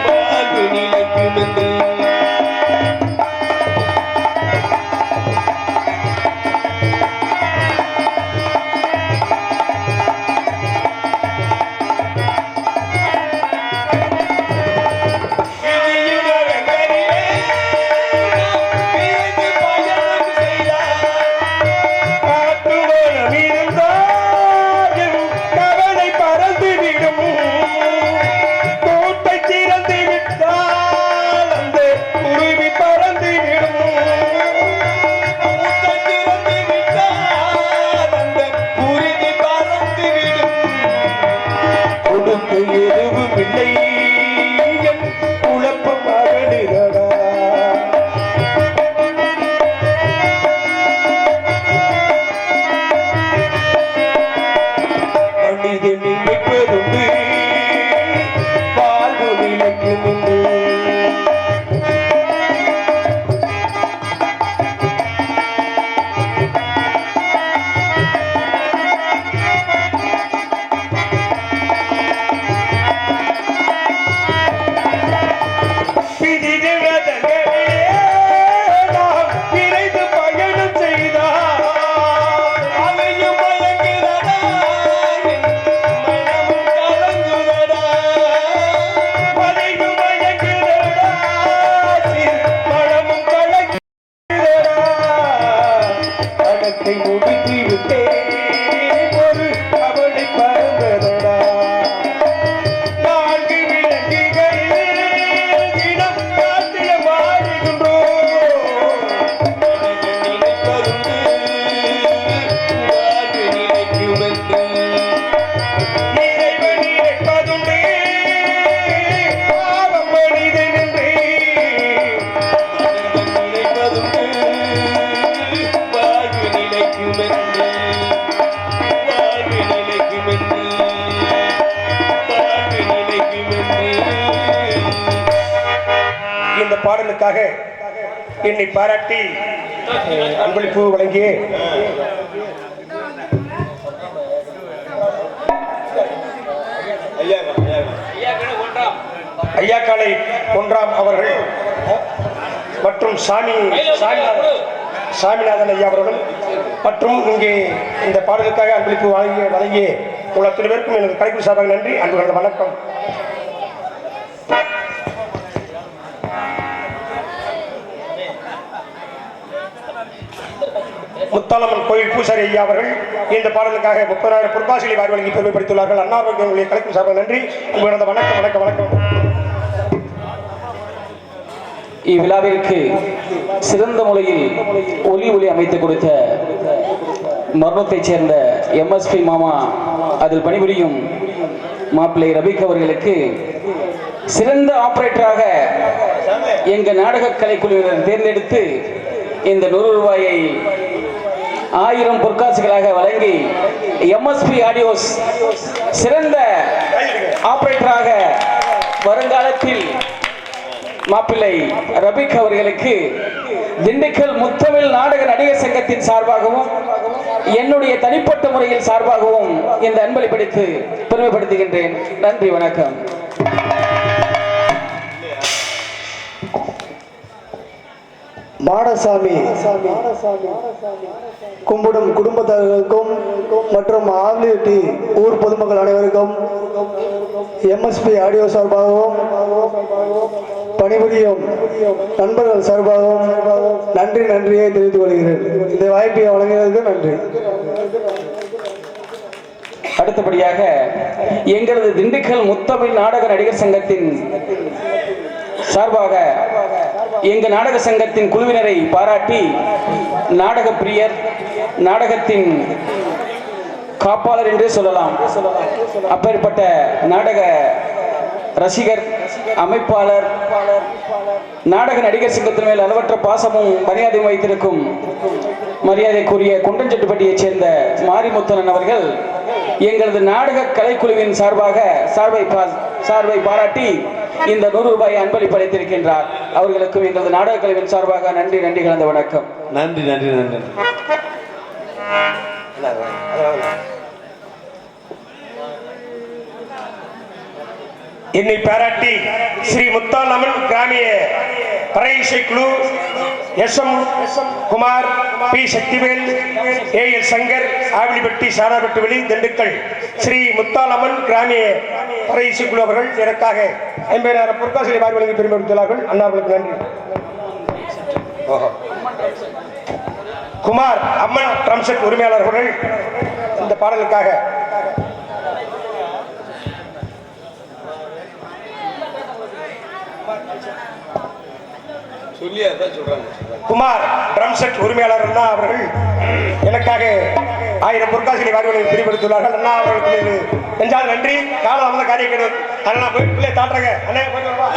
வாழ்வு நிலைக்குமென்று. காட்டுவனம் இருந்தாலும் கவலை பறந்துவிடும். கூட்டை திறந்து விட்டால் அந்த குருவி பறந்துவிடும். கொடுக்க எதுவும் இல்லை, என் குழப்பம் அகலுதடா. மனிதன் நினைப்பதுண்டு, வாழ்வு நிலைக்குமென்று. விதிவிலக்குகளிலே நாம் விரைந்து பயணம் செய்தால் அவையும் மயங்குதடா, என் மனமும் கலங்குதடா. மலையும் மயங்குதடா, சிறு மனமும் கலங்குதடா. கணக்கை முடித்து விட்டேன், ஒரு கவலை பறந்ததடா. நான்கு விலங்குகளில் தினம் காத்தியமாடுகின்றோம். மனிதன் நினைப்பதுண்டு, வாழ்வு நிலைக்குமென்று. இறைவன் நினைப்பதுண்டு, பாவம் மனிதன் என்று. மனிதன் நினைப்பதுண்டு, வாழ்வு நிலைக்குமென்று. வாழ்வு நிலைக்குமென்று. வாழ்வு நிலைக்குமென்று. இந்த பாடலுக்காக என்னை பாராட்டி அன்பளிப்பு வழங்கிய ஐயாக்காலை பொன்ராம் அவர்கள் மற்றும் சாமிநாதன் ஐயா அவர்களும் மற்றும் இங்கே இந்த பாடலுக்காக அன்பளிப்பு வழங்கிய உங்கள் அத்தனை பேருக்கும் எனது கலைக்குழு சார்பாக நன்றி, அன்பு கலந்த வணக்கம். முத்தாலம்மன் கோயில் பூசாரி ஐயா அவர்கள் இந்த பாடலுக்காக 30,000 பொற்காசுகளை வாரி வழங்கி பெருமைப்படுத்தியுள்ளார்கள். அன்னார்களுடைய கலைக்குழு சார்பாக நன்றி, அன்பு கலந்த வணக்கம் வணக்கம் வணக்கம். இவ்விழாவிற்கு சிறந்த முறையில் ஒலி அமைத்து கொடுத்த மர்மத்தைச் சேர்ந்த எம்எஸ்பி மாமா, அதில் பணிபுரியும் மாப்பிள்ளை ரபிக் அவர்களுக்கு சிறந்த ஆபரேட்டராக எங்க நாடக கலைக்குழுவினர் தேர்ந்தெடுத்து இந்த 100 ரூபாயை 1000 பொற்காசுகளாக வழங்கி எம்எஸ்பி ஆடியோஸ் சிறந்த ஆபரேட்டராக வருங்காலத்தில் மாப்பிள்ளை ரபிக் அவர்களுக்கு திண்டுக்கல் முத்தமிழ் நாடக நடிகர் சங்கத்தின் சார்பாகவும் என்னுடைய தனிப்பட்ட முறையில் சார்பாகவும் இந்த அன்பளிப்படுத்தி பெருமைப்படுத்துகின்றேன். நன்றி, வணக்கம். மாடசாமி கும்பிடும் குடும்பத்தார்களுக்கும் மற்றும் ஆவலிட்டி ஊர் பொதுமக்கள் அனைவருக்கும் எம்எஸ்பி ஆடியோ சார்பாகவும் பணிபுரியும் நண்பர்கள் சார்பாகவும் நன்றியை தெரிவித்துக் கொள்கிறேன். இந்த வாய்ப்பை வழங்கியதற்கு நன்றி. அடுத்தபடியாக எங்களது திண்டுக்கல் முத்தமிழ் நாடக நடிகர் சங்கத்தின் சார்பாக எங்க நாடக சங்கத்தின் குழுவினரை பாராட்டி நாடக பிரியர், நாடகத்தின் காப்பாளர் என்றே சொல்லலாம், அப்பேற்பட்ட நாடக ரசிகர், அமைப்பாளர், நாடக நடிகர் சங்கத்தின் மேல் அளவற்ற பாசமும் மரியாதையும் வைத்திருக்கும் மரியாதைக்குரிய குண்டஞ்செட்டுப்பட்டியைச் சேர்ந்த மாரிமுத்தனன் அவர்கள் எங்களது நாடக கலைக்குழுவின் சார்பை பாராட்டி இந்த 100 ரூபாய் அன்பளிப்பு அளித்திருக்கின்றார். அவர்களுக்கும் எங்களது நாடக கலைவின் சார்பாக நன்றி கலந்த வணக்கம். நன்றி நன்றி நன்றி. என்னை பாராட்டி ஸ்ரீ முத்தாலம்மன் கிராமிய பறை இசைக்குழு SM Kumar, P Sakthivel, AL Shankar, ஆவிலிப்பட்டி, சாணார்பட்டு வெளி, திண்டுக்கல் ஸ்ரீ முத்தாலம்மன் கிராமிய பறை இசைக்குழு அவர்கள் எனக்காக 50,000 பொற்காசிலை வாரி வழங்கி பெருமைப்படுத்துகிறார்கள். அன்னார்களுக்கு நன்றி. குமார் அம்மன் ட்ரம் செட் உரிமையாளர் அவர்கள் இந்த பாடலுக்காக குமார் ட்ரம் செட் உரிமையாளர் அண்ணா அவர்கள் எனக்காக 1000 பொற்காசிலை வாரி வழங்கி பிரிப்படுத்தியுள்ளார்கள். அண்ணா அவர்களுக்கு நெஞ்சால் நன்றி. காலம் காரியம் கிடையாது. அண்ணா போய் பிள்ளை தாட்டுறங்க. அண்ணா போயிட்டு வருவா.